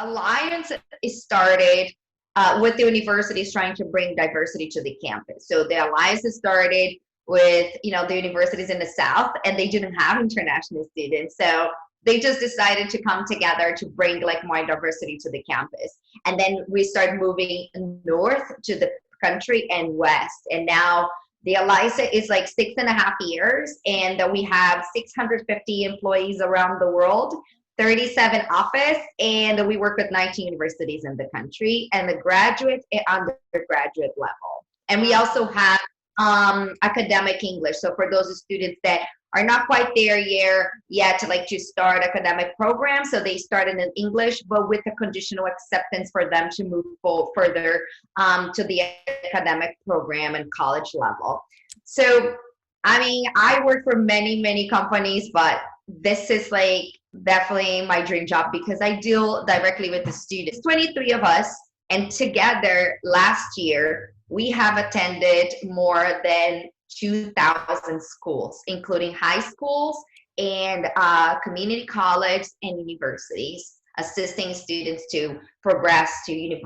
Alliance is started with the universities trying to bring diversity to the campus. So the Alliance is started with, the universities in the South, and they didn't have international students. So they just decided to come together to bring like more diversity to the campus. And then we started moving north to the country and west. And now the Alliance is like 6.5 years, and we have 650 employees around the world, 37 office, and we work with 19 universities in the country, and the graduate and undergraduate level. And we also have academic English. So for those students that are not quite there yet to start academic programs, so they start in English, but with a conditional acceptance for them to move further to the academic program and college level. So, I mean, I work for many, many companies, but this is like definitely my dream job because I deal directly with the students. 23 of us, and together last year, we have attended more than 2,000 schools, including high schools and community college and universities, assisting students to progress to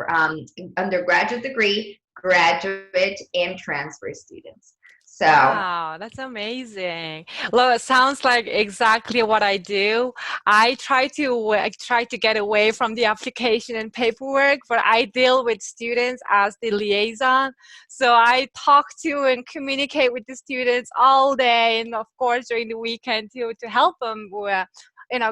undergraduate degree, graduate, and transfer students. So, wow, that's amazing. Well, it sounds like exactly what I do. I try to get away from the application and paperwork, but I deal with students as the liaison. So I talk to and communicate with the students all day, and of course during the weekend too, to help them with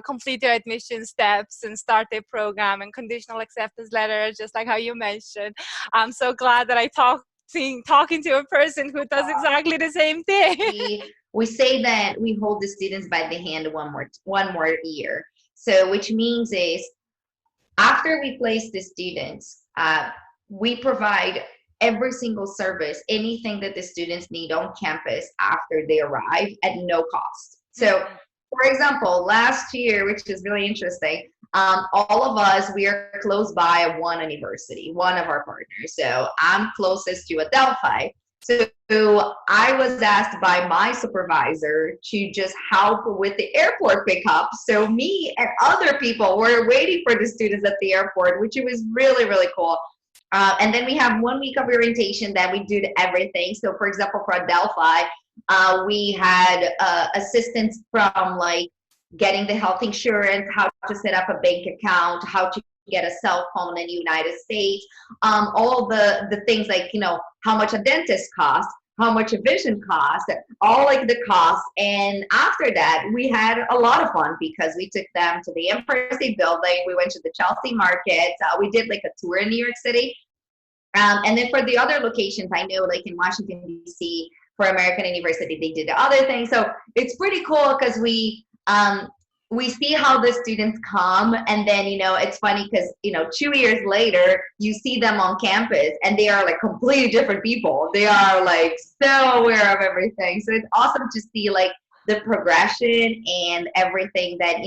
complete their admission steps and start their program and conditional acceptance letters, just like how you mentioned. I'm so glad that I talking to a person who does exactly the same thing. we say that we hold the students by the hand one more year. So which means is after we place the students, we provide every single service, anything that the students need on campus after they arrive at no cost. So, for example, last year, which is really interesting, all of us, we are close by one university, one of our partners. So I'm closest to Adelphi. So I was asked by my supervisor to just help with the airport pickup. So me and other people were waiting for the students at the airport, which was really, really cool. And then we have 1 week of orientation that we do to everything. So for example, for Adelphi, we had assistance from like getting the health insurance, how to set up a bank account, how to get a cell phone in the United States, all the things like, how much a dentist costs, how much a vision costs, all like the costs. And after that, we had a lot of fun because we took them to the Empire State Building. We went to the Chelsea Market. We did like a tour in New York City. And then for the other locations, I know like in Washington, D.C., for American University, they did the other thing. So it's pretty cool because we see how the students come, and then it's funny because 2 years later you see them on campus and they are like completely different people. They are like so aware of everything. So it's awesome to see like the progression and everything that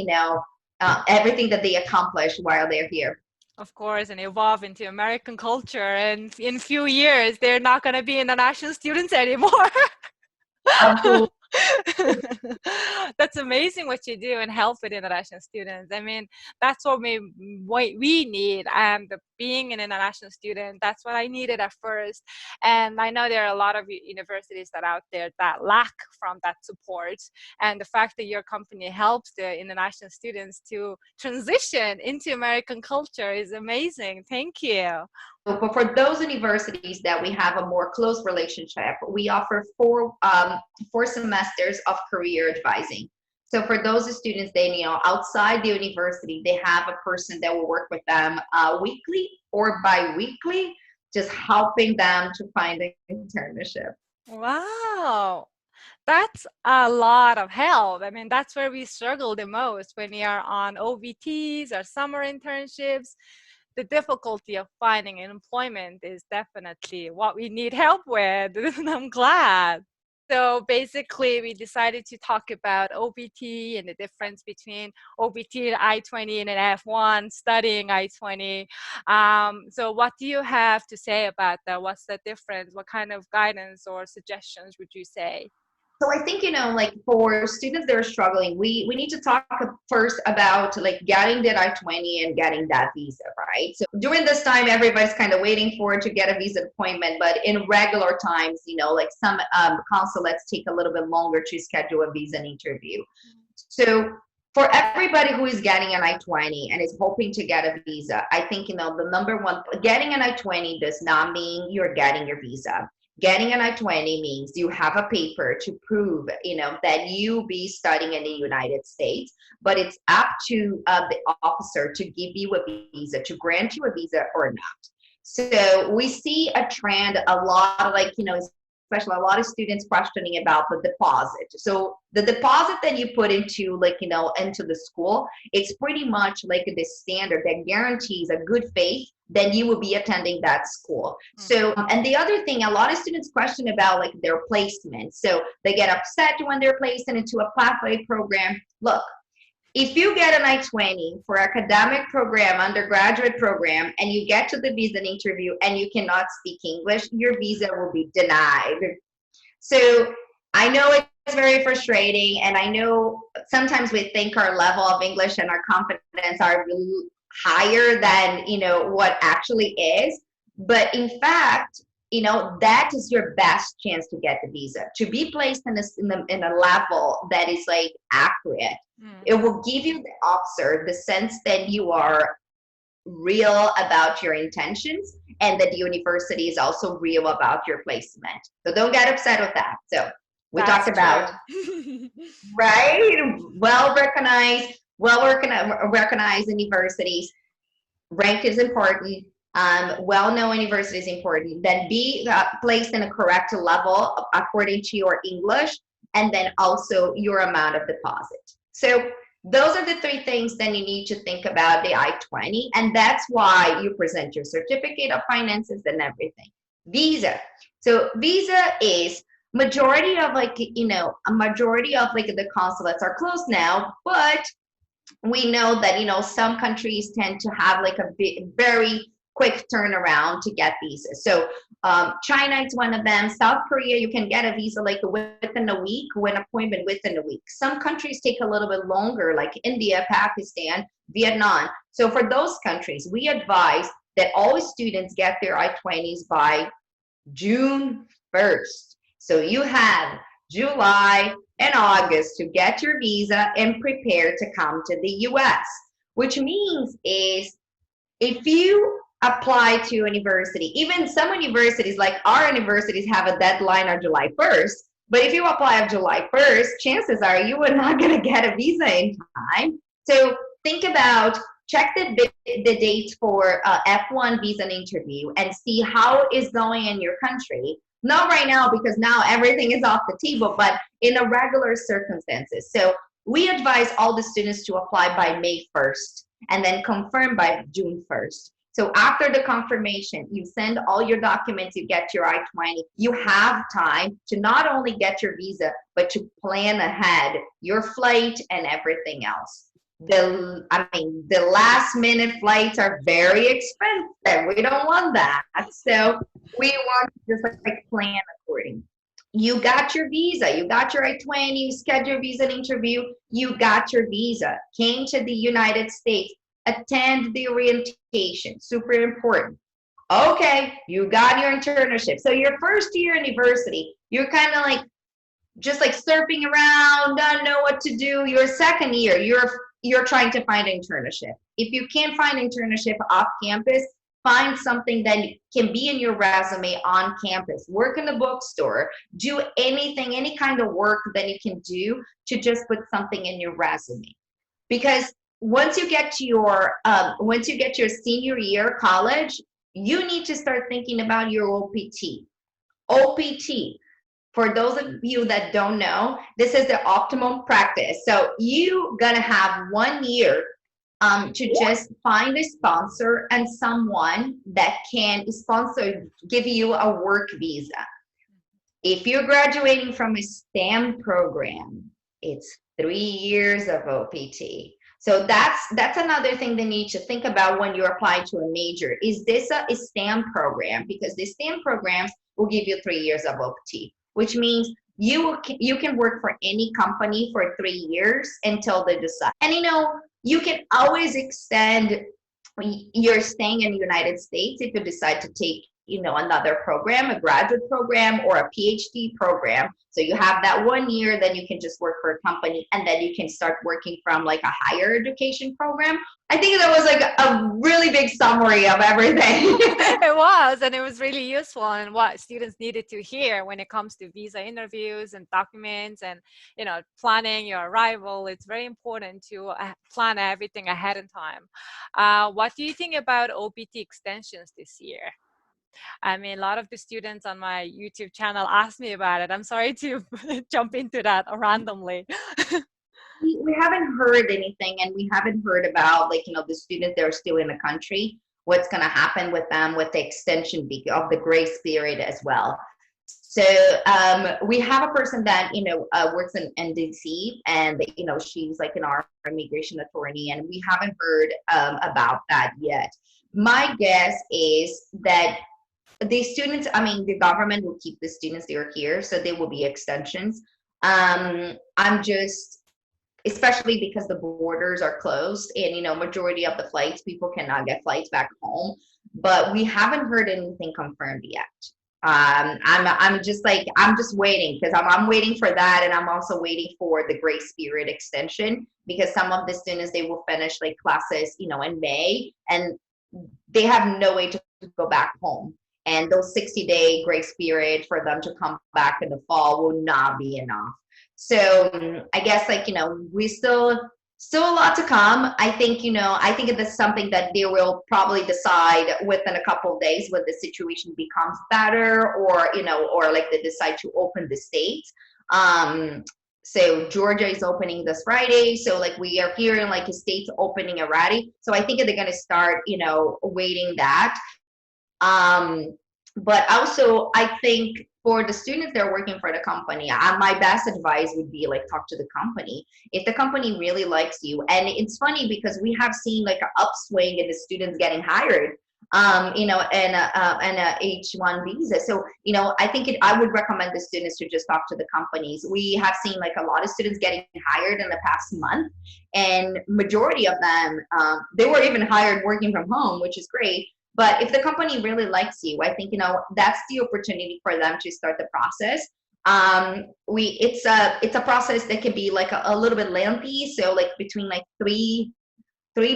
everything that they accomplish while they're here. Of course, and evolve into American culture, and in few years they're not going to be international students anymore. Absolutely. That's amazing what you do and help with international students. I mean, that's what we need. And being an international student, that's what I needed at first. And I know there are a lot of universities that out there that lack from that support. And the fact that your company helps the international students to transition into American culture is amazing. Thank you. But for those universities that we have a more close relationship, we offer four semesters of career advising. So for those students, they outside the university, they have a person that will work with them weekly or bi-weekly, just helping them to find an internship. Wow. That's a lot of help. I mean, that's where we struggle the most when we are on OBTs or summer internships. The difficulty of finding employment is definitely what we need help with. And I'm glad. So basically, we decided to talk about OBT and the difference between OBT and I-20 and an F1, studying I-20. So what do you have to say about that? What's the difference? What kind of guidance or suggestions would you say? So I think, like for students that are struggling, we need to talk first about like getting that I-20 and getting that visa, right? So during this time, everybody's kind of waiting for to get a visa appointment, but in regular times, like some consulates take a little bit longer to schedule a visa interview. So for everybody who is getting an I-20 and is hoping to get a visa, I think, the number one, getting an I-20 does not mean you're getting your visa. Getting an I-20 means you have a paper to prove, that you be studying in the United States, but it's up to the officer to give you a visa, to grant you a visa or not. So we see a trend, a lot of especially a lot of students questioning about the deposit. So the deposit that you put into into the school, it's pretty much like the standard that guarantees a good faith then you will be attending that school. So, and the other thing, a lot of students question about like their placement. So they get upset when they're placed into a pathway program. Look, if you get an I-20 for academic program, undergraduate program, and you get to the visa interview and you cannot speak English, your visa will be denied. So I know it's very frustrating, and I know sometimes we think our level of English and our confidence are really higher than what actually is, but in fact that is your best chance to get the visa, to be placed in a level that is like accurate. It will give you the officer the sense that you are real about your intentions and that the university is also real about your placement. So don't get upset with that. So we talked about right, well recognized universities. Rank is important. Well-known university is important. Then be placed in a correct level according to your English, and then also your amount of deposit. So those are the three things that you need to think about the I-20, and that's why you present your certificate of finances and everything. Visa. So visa is majority of a majority of the consulates are closed now, but we know that some countries tend to have like a very quick turnaround to get visas. So China is one of them. South Korea, you can get a visa like within a week, with an appointment within a week. Some countries take a little bit longer, like India, Pakistan, Vietnam. So for those countries, we advise that all students get their I-20s by June 1st. So you have July and August to get your visa and prepare to come to the US, which means is if you apply to university, even some universities like our universities have a deadline on July 1st, but if you apply on July 1st, chances are you are not going to get a visa in time. So think about, check the dates for F1 visa interview and see how it's going in your country. Not right now, because now everything is off the table, but in a regular circumstances. So we advise all the students to apply by May 1st and then confirm by June 1st. So after the confirmation, you send all your documents, you get your I-20, you have time to not only get your visa, but to plan ahead your flight and everything else. The last minute flights are very expensive. We don't want that. So we want to just like plan accordingly. You got your visa, you got your I-20, you scheduled your visa interview, you got your visa, came to the United States, attend the orientation, super important. Okay, you got your internship. So your first year university, you're kind of like just like surfing around, don't know what to do. Your second year, you're trying to find internship. If you can't find internship off campus, find something that can be in your resume on campus. Work in a bookstore, do anything, any kind of work that you can do to just put something in your resume. Because once you get to your senior year college, you need to start thinking about your OPT. OPT, for those of you that don't know, this is the optimum practice. So you gonna have 1 year to just find a sponsor and someone that can give you a work visa. If you're graduating from a STEM program, it's 3 years of OPT. So that's another thing they need to think about when you're applying to a major. Is this a STEM program? Because the STEM programs will give you 3 years of OPT, which means you can work for any company for 3 years until they decide. And you can always extend you're staying in the United States if you decide to take, another program, a graduate program or a PhD program. So you have that 1 year, then you can just work for a company, and then you can start working from like a higher education program. I think that was like a really big summary of everything. It was, and it was really useful and what students needed to hear when it comes to visa interviews and documents and, planning your arrival. It's very important to plan everything ahead of time. What do you think about OPT extensions this year? I mean, a lot of the students on my YouTube channel asked me about it. I'm sorry to jump into that randomly. We haven't heard anything, and we haven't heard about like the students that are still in the country, what's going to happen with them with the extension of the grace period as well. So we have a person that works in DC, and she's like our immigration attorney, and we haven't heard about that yet. My guess is that the students, I mean, the government will keep the students that are here, so there will be extensions. I'm just, especially because the borders are closed, and majority of the flights, people cannot get flights back home, but we haven't heard anything confirmed yet. I'm just waiting, because I'm waiting for that, and I'm also waiting for the grace period extension, because some of the students, they will finish like classes in May, and they have no way to go back home, and those 60-day grace period for them to come back in the fall will not be enough. So I guess we still a lot to come. I think it is something that they will probably decide within a couple of days when the situation becomes better, or or like they decide to open the states. So Georgia is opening this Friday, so like we are hearing like the states opening already. So I think they're going to start waiting that. But also I think for the students that are working for the company, my best advice would be like talk to the company. If the company really likes you, and it's funny because we have seen like an upswing in the students getting hired, and a H-1 visa. So, I think I would recommend the students to just talk to the companies. We have seen like a lot of students getting hired in the past month, and majority of them, they were even hired working from home, which is great. But if the company really likes you, I think, that's the opportunity for them to start the process. It's a process that can be like a little bit lengthy. So like between like three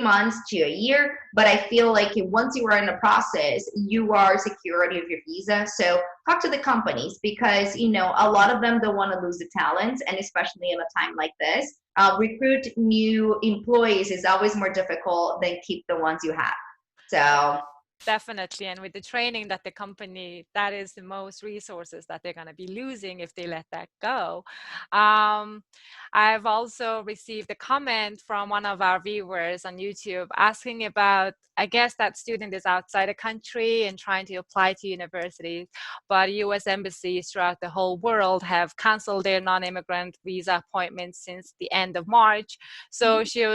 months to a year. But I feel like once you are in the process, you are security of your visa. So talk to the companies, because, a lot of them don't want to lose the talent. And especially in a time like this, recruit new employees is always more difficult than keep the ones you have. So definitely. And with the training that the company, that is the most resources that they're going to be losing if they let that go. I've also received a comment from one of our viewers on YouTube asking about, I guess that student is outside the country and trying to apply to universities, but US embassies throughout the whole world have canceled their non-immigrant visa appointments since the end of March. So she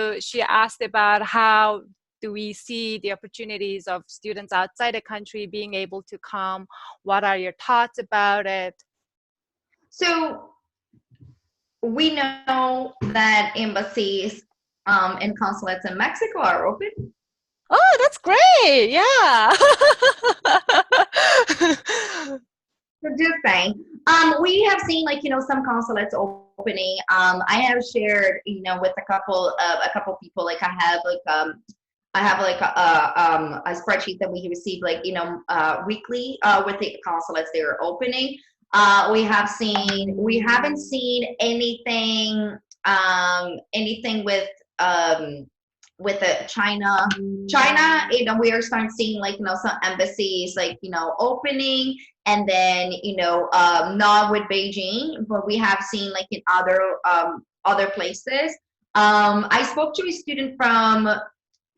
asked about how do we see the opportunities of students outside the country being able to come? What are your thoughts about it? So we know that embassies and consulates in Mexico are open. Oh, that's great. Yeah. So just saying. We have seen like, some consulates opening. I have shared, with a couple people, like I have like a spreadsheet that we receive like, weekly with the consulates they are opening. We haven't seen anything with China, we are starting seeing like, some embassies like, opening, and then, not with Beijing, but we have seen like in other places. I spoke to a student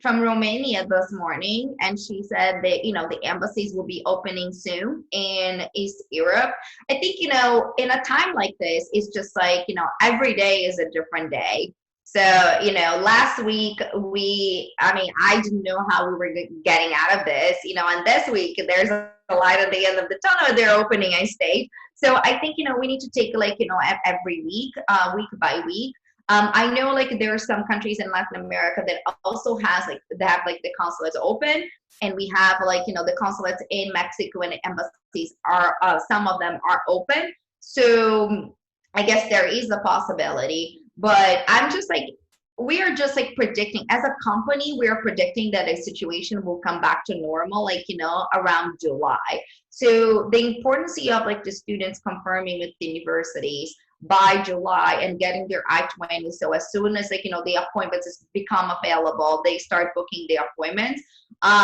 from Romania this morning, and she said that, the embassies will be opening soon in East Europe. I think, in a time like this, it's just like, every day is a different day. So, last week I didn't know how we were getting out of this, and this week there's a light at the end of the tunnel. They're opening a state. So I think, we need to take like, every week, week by week. I know like there are some countries in Latin America that also has like, they have like the consulates open, and we have like, the consulates in Mexico and the embassies are, some of them are open. So I guess there is a possibility, but I'm just like, we are just like predicting as a company, we are predicting that a situation will come back to normal, like, around July. So the importance of like the students confirming with the universities by July and getting their I-20. So as soon as like, the appointments become available, they start booking the appointments.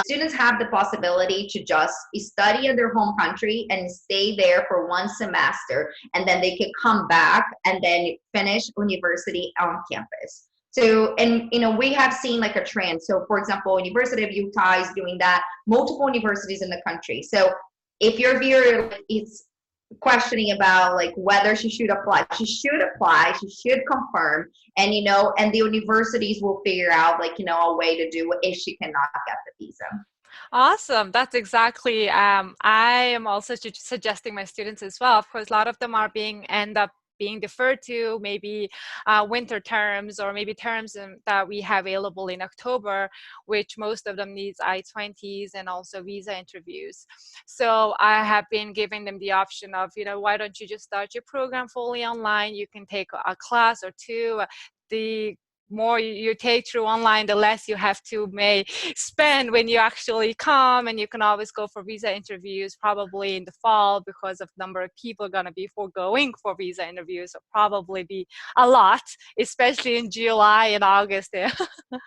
Students have the possibility to just study in their home country and stay there for one semester, and then they can come back and then finish university on campus. So, and we have seen like a trend. So for example, University of Utah is doing that, multiple universities in the country. So if your viewer is questioning about like whether she should apply, she should confirm, and and the universities will figure out like, a way to do it if she cannot get the visa. Awesome. That's exactly, I am also suggesting my students as well. Of course, a lot of them are end up being deferred to maybe winter terms, or maybe terms that we have available in October, which most of them needs I-20s and also visa interviews. So I have been giving them the option of, why don't you just start your program fully online? You can take a class or two. The more you take through online, the less you have to may spend when you actually come, and you can always go for visa interviews probably in the fall, because of the number of people going to be foregoing for visa interviews. So probably be a lot, especially in July and August there. I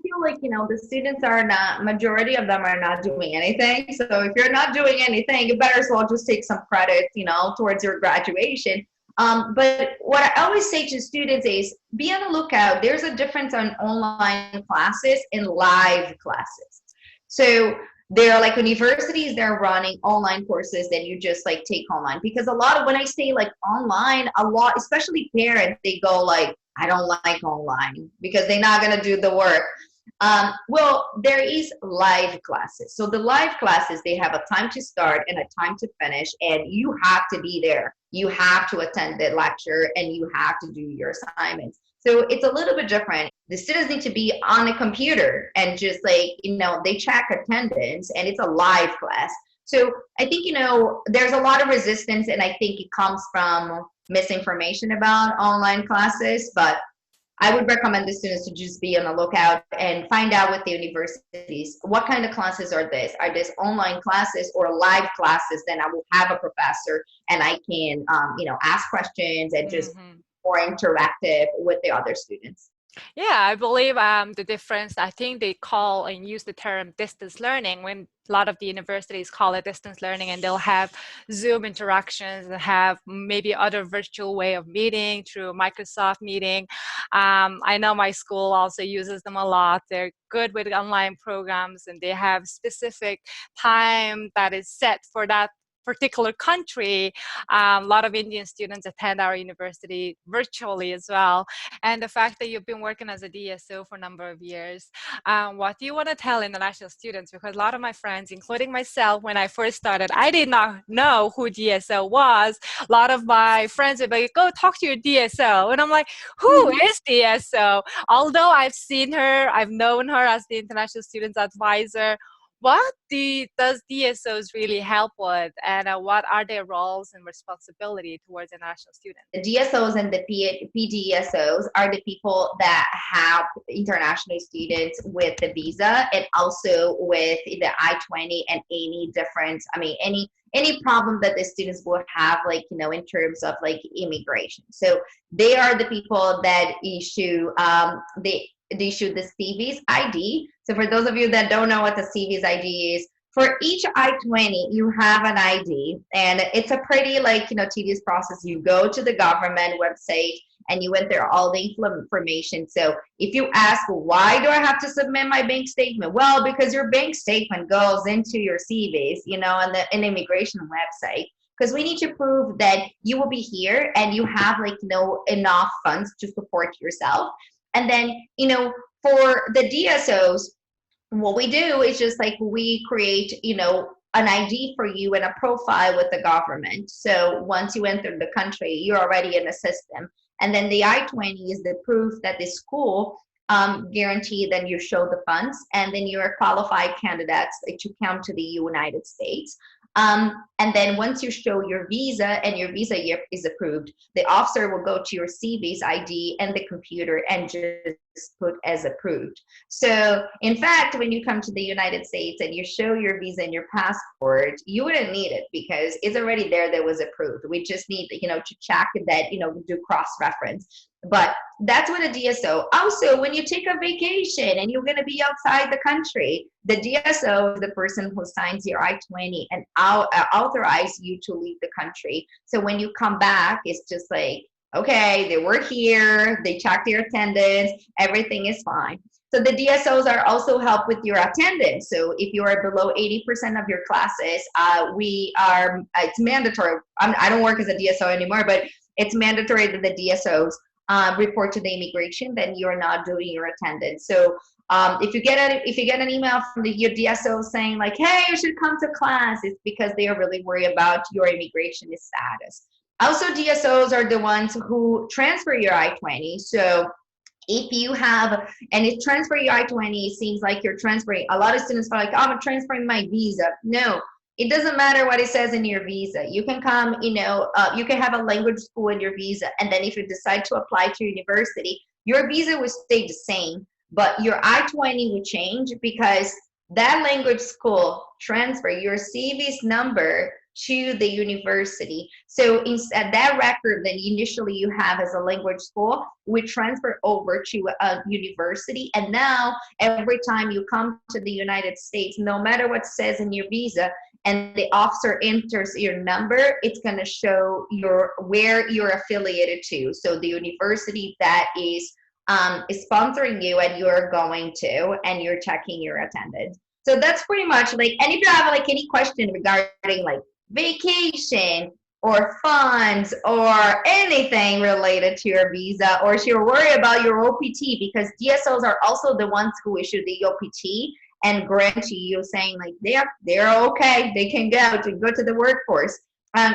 feel like, the students are not, majority of them are not doing anything. So if you're not doing anything, you better as well just take some credits, towards your graduation. But what I always say to students is be on the lookout. There's a difference on online classes and live classes. So there are like universities that are running online courses that you just like take online, because a lot of, when I say like online, a lot, especially parents, they go like, I don't like online because they're not going to do the work. Well, there is live classes. So the live classes, they have a time to start and a time to finish, and you have to be there. You have to attend the lecture and you have to do your assignments. So it's a little bit different. The students need to be on a computer and just like, they check attendance, and it's a live class. So I think, there's a lot of resistance, and I think it comes from misinformation about online classes, but I would recommend the students to just be on the lookout and find out with the universities, what kind of classes are this? Are this online classes or live classes? Then I will have a professor and I can, ask questions and just more interactive with the other students. Yeah, I believe the difference, I think they call and use the term distance learning, when a lot of the universities call it distance learning, and they'll have Zoom interactions and have maybe other virtual way of meeting through Microsoft Meeting. I know my school also uses them a lot. They're good with online programs, and they have specific time that is set for that particular country. A lot of Indian students attend our university virtually as well. And the fact that you've been working as a DSO for a number of years, what do you want to tell international students? Because a lot of my friends, including myself, when I first started, I did not know who DSO was. A lot of my friends would be like, go talk to your DSO. And I'm like, who is DSO? Although I've seen her, I've known her as the international students advisor, what does DSOs really help with, and what are their roles and responsibility towards international students? The DSOs and the PDSOs are the people that help international students with the visa and also with the I-20 and any different, any problem that the students will have, like, in terms of like immigration. So they are the people that issue, they issue the SEVIS ID. So for those of you that don't know what the SEVIS ID is, for each I-20, you have an ID, and it's a pretty tedious process. You go to the government website and you enter all the information. So if you ask, why do I have to submit my bank statement? Well, because your bank statement goes into your SEVIS, and the immigration website, because we need to prove that you will be here and you have like, enough funds to support yourself. And then, for the DSOs, what we do is just like we create, an ID for you and a profile with the government. So once you enter the country, you're already in the system. And then the I-20 is the proof that the school guarantee that you show the funds, and then you're a qualified candidate to come to the United States. And then once you show your visa and your visa is approved, the officer will go to your SEVIS ID and the computer and just put as approved. So in fact, when you come to the United States and you show your visa and your passport, you wouldn't need it because it's already there that was approved. We just need, to check that, do cross-reference. But that's what a DSO. Also, when you take a vacation and you're going to be outside the country, the DSO is the person who signs your I-20 and authorize you to leave the country. So when you come back, it's just like, okay, they were here, they checked your attendance, everything is fine. So the DSOs are also help with your attendance. So if you are below 80% of your classes, it's mandatory. I don't work as a DSO anymore, but it's mandatory that the DSOs report to the immigration, then you're not doing your attendance. So if you get an email from your DSO saying like, hey, you should come to class, it's because they are really worried about your immigration status. Also, DSOs are the ones who transfer your I-20. So if you have, and if transfer your I-20, it seems like you're transferring, a lot of students are like, oh, I'm transferring my visa. No, it doesn't matter what it says in your visa. You can come, you can have a language school in your visa. And then if you decide to apply to university, your visa will stay the same, but your I-20 will change because that language school transfer your SEVIS number to the university. So instead, that record that initially you have as a language school we transfer over to a university. And now every time you come to the United States, no matter what says in your visa, and the officer enters your number, it's going to show where you're affiliated to. So the university that is sponsoring you and you're going to, and you're checking your attendance. So that's pretty much like, and if you have like any question regarding like vacation or funds or anything related to your visa, or if you're worried about your OPT, because DSOs are also the ones who issue the OPT and grant to you saying like they're okay, they can go to the workforce.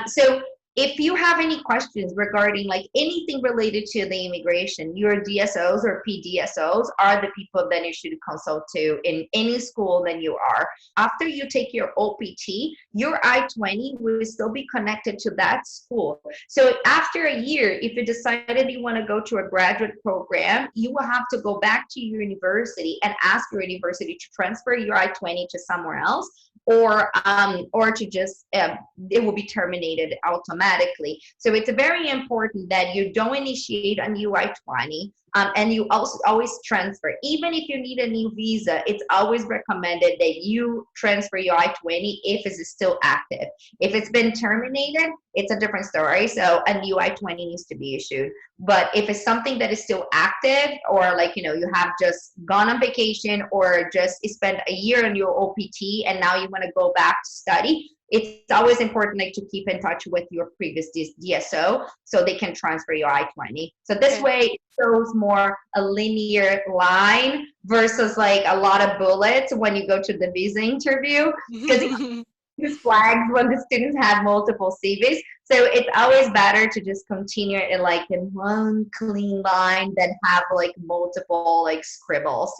So if you have any questions regarding like anything related to the immigration, your DSOs or PDSOs are the people that you should consult to in any school that you are. After you take your OPT, your I-20 will still be connected to that school. So after a year, if you decided you want to go to a graduate program, you will have to go back to your university and ask your university to transfer your I-20 to somewhere else, or to just it will be terminated automatically. So it's very important that you don't initiate a new I-20, and you also always transfer. Even if you need a new visa, it's always recommended that you transfer your I-20 if it's still active. If it's been terminated, it's a different story. So a new I-20 needs to be issued. But if it's something that is still active, or like, you have just gone on vacation or just spent a year on your OPT and now you want to go back to study, it's always important like to keep in touch with your previous DSO so they can transfer your I-20. So this way it shows more a linear line versus like a lot of bullets when you go to the visa interview, because it flags when the students have multiple CVs. So it's always better to just continue it in one clean line than have like multiple like scribbles,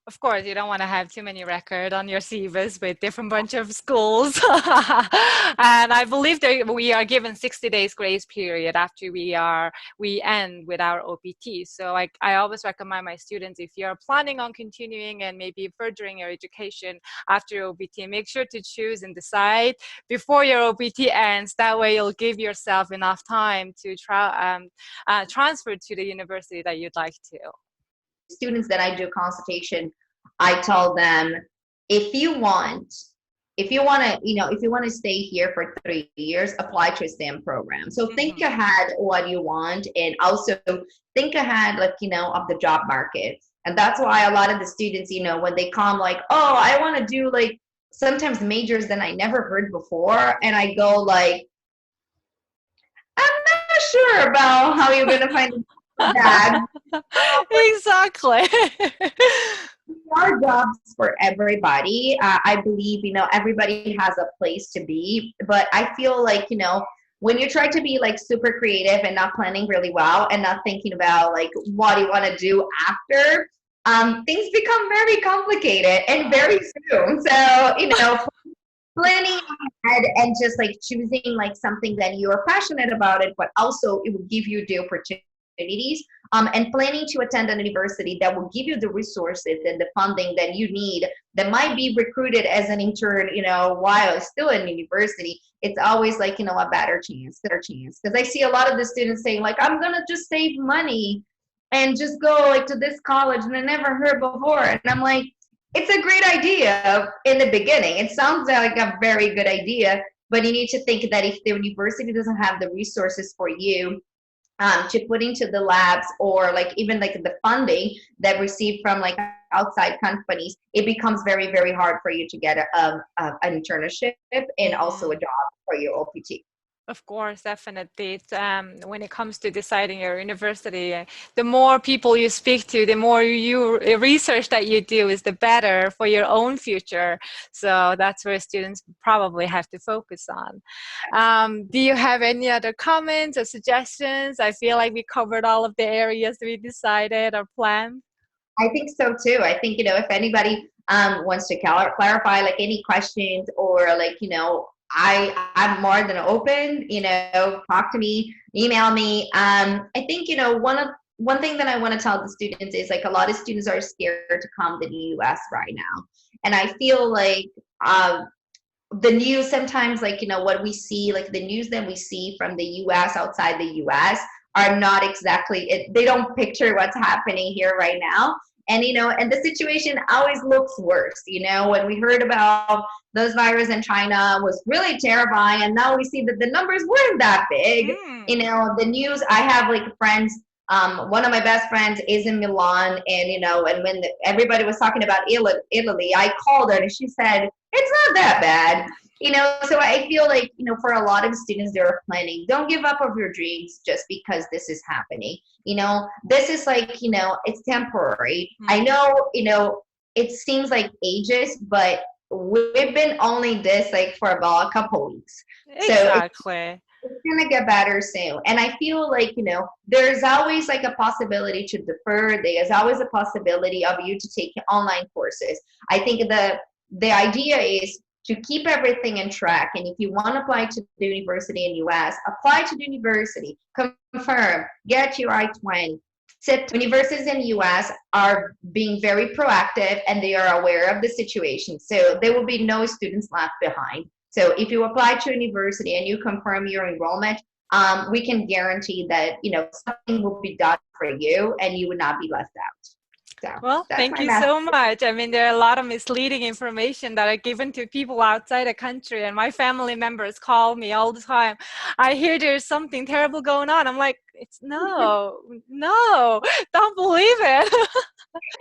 Of course, you don't want to have too many records on your CVs with different bunch of schools. And I believe that we are given 60 days grace period after we end with our OPT. So I always recommend my students, if you're planning on continuing and maybe furthering your education after your OPT, make sure to choose and decide before your OPT ends. That way you'll give yourself enough time to transfer to the university that you'd like to. Students that I do consultation, I tell them, if you want to stay here for 3 years, apply to a STEM program. So think ahead what you want, and also think ahead of the job market. And that's why a lot of the students, when they come like, oh, I want to do like sometimes majors that I never heard before, and I go like, I'm not sure about how you're going to find that. Exactly. There are jobs for everybody. I believe, everybody has a place to be, but I feel like, when you try to be like super creative and not planning really well and not thinking about like what you want to do after, things become very complicated and very soon. So, planning ahead and just like choosing like something that you're passionate about it, but also it will give you the opportunities, and planning to attend an university that will give you the resources and the funding that you need, that might be recruited as an intern, while it's still in university. It's always like, a better chance, because I see a lot of the students saying like, I'm gonna just save money and just go like to this college and I never heard before. And I'm like, it's a great idea in the beginning. It sounds like a very good idea, but you need to think that if the university doesn't have the resources for you, to put into the labs, or like even like the funding that received from like outside companies, it becomes very, very hard for you to get an internship and also a Mhm. job for your OPT. Of course, definitely. It's, when it comes to deciding your university, the more people you speak to, the more you research that you do is the better for your own future. So that's where students probably have to focus on. Do you have any other comments or suggestions? I feel like we covered all of the areas we decided or planned. I think so too. I think, if anybody wants to clarify like any questions, or like, I'm more than open, talk to me, email me. I think, one thing that I want to tell the students is like a lot of students are scared to come to the US right now. And I feel like the news sometimes, like, what we see, like the news that we see from the US, outside the US, are not exactly it. They don't picture what's happening here right now. And and the situation always looks worse. When we heard about those virus in China was really terrifying, and now we see that the numbers weren't that big. Mm. The news, I have like friends, one of my best friends is in Milan, and and when everybody was talking about Italy, I called her and she said it's not that bad. So I feel like, for a lot of students that are planning, don't give up of your dreams just because this is happening. This is like, it's temporary. I Mm. know, it seems like ages, but we've been only this like for about a couple weeks. So Exactly. it's gonna get better soon. And I feel like, there's always like a possibility to defer. There's always a possibility of you to take online courses. I think the idea is to keep everything in track. And if you want to apply to the university in US, apply to the university, confirm, get your I-20. Universities in US are being very proactive and they are aware of the situation. So there will be no students left behind. So if you apply to university and you confirm your enrollment, we can guarantee that, something will be done for you and you would not be left out. So Well, that's thank my you message. so much. I mean, there are a lot of misleading information that are given to people outside the country, and my family members call me all the time. I hear there's something terrible going on. I'm like, it's no, no, don't believe it.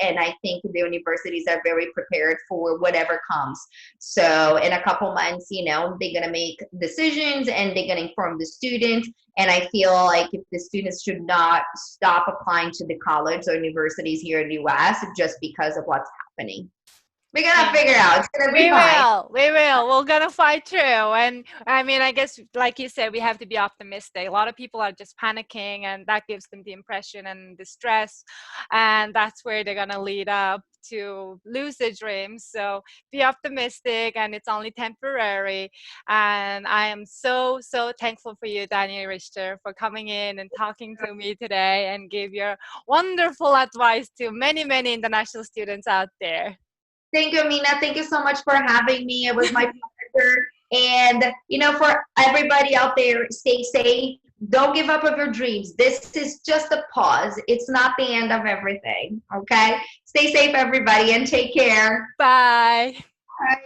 And I think the universities are very prepared for whatever comes. So in a couple months, they're gonna make decisions and they're gonna inform the students. And I feel like if the students should not stop applying to the college or universities here in the US just because of what's happening. We're gonna Thank figure you. out. It's gonna be We fine. will. We will. We're gonna fight through. And I mean, I guess, like you said, we have to be optimistic. A lot of people are just panicking, and that gives them the impression and the stress, and that's where they're gonna lead up to lose their dreams. So be optimistic, and it's only temporary. And I am so so thankful for you, Daniel Richter, for coming in and talking to me today and give your wonderful advice to many many international students out there. Thank you, Mina. Thank you so much for having me. It was my pleasure. And, for everybody out there, stay safe. Don't give up of your dreams. This is just a pause. It's not the end of everything. Okay? Stay safe, everybody, and take care. Bye. Bye.